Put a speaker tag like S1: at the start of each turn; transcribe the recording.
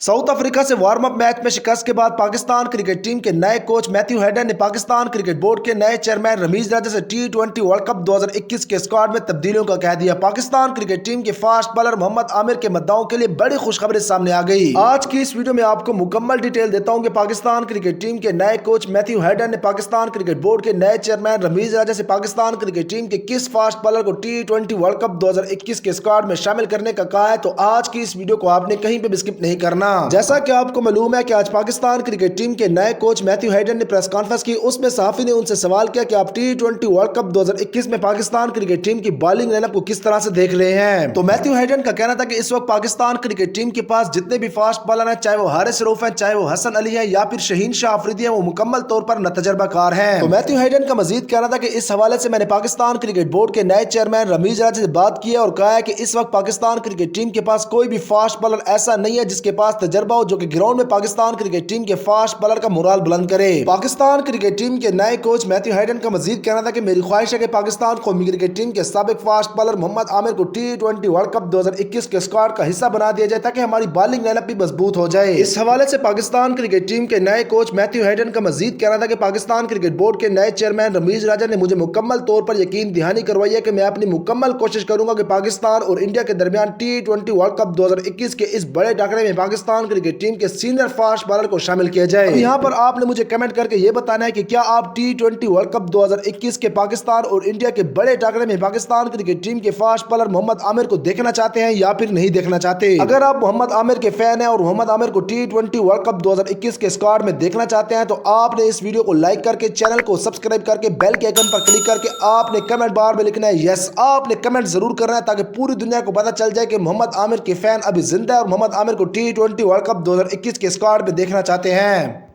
S1: South Africa से warm up match में शिकस्त के बाद पाकिस्तान क्रिकेट टीम के नए कोच मैथ्यू हेडन ने पाकिस्तान क्रिकेट बोर्ड के नए चेयरमैन रमीज राजा से टी20 वर्ल्ड कप 2021 के स्क्वाड में तब्दीलियों का कह दिया। पाकिस्तान क्रिकेट टीम के फास्ट बॉलर मोहम्मद आमिर के मद्दाओं के लिए बड़ी खुशखबरी सामने आ गई। आज की इस वीडियो में आपको मुकम्मल डिटेल देता हूं कि पाकिस्तान क्रिकेट टीम के नए कोच मैथ्यू हेडन ने पाकिस्तान क्रिकेट बोर्ड के नए चेयरमैन रमीज राजा से पाकिस्तान क्रिकेट टीम के किस फास्ट बॉलर को टी20 वर्ल्ड कप 2021 के स्क्वाड में शामिल करने का कहा है। तो आज की इस वीडियो को आपने कहीं पे भी स्किप नहीं करना। जैसा कि आपको मालूम है कि आज पाकिस्तान क्रिकेट टीम के नए कोच मैथ्यू हेडन ने प्रेस कॉन्फ्रेंस की। उसमें सहाफी ने उनसे सवाल किया कि आप टी20 वर्ल्ड कप 2021 में पाकिस्तान क्रिकेट टीम की बॉलिंग लाइनअप को किस तरह से देख रहे हैं। तो मैथ्यू हेडन का कहना था कि इस वक्त पाकिस्तान क्रिकेट टीम के पास जितने भी फास्ट बॉलर हैं, चाहे वो हारिस रऊफ है, चाहे वो हसन अली है या फिर शहीन शाह अफरीदी है, वो मुकम्मल तौर पर तजर्बाकार हैं। तो मैथ्यू हेडन का मजीद कहना था कि इस हवाले से मैंने पाकिस्तान क्रिकेट बोर्ड के नए चेयरमैन रमीज राजा से बात की है और कहा है कि इस वक्त पाकिस्तान क्रिकेट टीम के पास कोई भी फास्ट बॉलर ऐसा नहीं है जिसके पास तजर्बा हो, जो कि ग्राउंड में पाकिस्तान क्रिकेट टीम के फास्ट बॉलर का मोराल बुलंद करे। पाकिस्तान क्रिकेट टीम के नए कोच मैथ्यू हेडन का मजीद कहना था कि मेरी ख्वाहिश है कि पाकिस्तान कौमी क्रिकेट टीम के साबिक फास्ट बॉलर मोहम्मद आमिर को टी20 वर्ल्ड कप 2021 के स्क्वाड का हिस्सा बना दिया जाए ताकि हमारी बॉलिंग लाइनअप भी मजबूत हो जाए। इस हवाले से पाकिस्तान क्रिकेट टीम के नए कोच मैथ्यू हेडन का मजीद कहना था कि पाकिस्तान क्रिकेट बोर्ड के नए चेयरमैन रमीज राजा ने मुझे मुकम्मल तौर पर यकीन दहानी करवाई है कि मैं अपनी मुकम्मल कोशिश करूंगा कि पाकिस्तान और इंडिया के दरमियान टी20 वर्ल्ड कप 2021 के इस बड़े टाकरे में पाकिस्तान क्रिकेट टीम के सीनियर फास्ट बॉलर को शामिल किया जाए। यहाँ पर आपने मुझे कमेंट करके ये बताना है कि क्या आप टी20 वर्ल्ड कप 2021 के पाकिस्तान और इंडिया के बड़े टाकरे में पाकिस्तान क्रिकेट टीम के फास्ट बॉलर मोहम्मद आमिर को देखना चाहते हैं या फिर नहीं देखना चाहते। अगर आप मोहम्मद आमिर के फैन हैं और मोहम्मद आमिर को टी20 वर्ल्ड कप 2021 के स्क्वाड में देखना चाहते हैं तो आपने इस वीडियो को लाइक करके, चैनल को सब्सक्राइब करके, बेल के आइकन पर क्लिक करके आपने कमेंट बार में लिखना है यस। आपने कमेंट जरूर करना है ताकि पूरी दुनिया को पता चल जाए कि मोहम्मद आमिर के फैन अभी जिंदा है और मोहम्मद आमिर को टी20 वर्ल्ड कप 2021 के स्क्वाड में देखना चाहते हैं।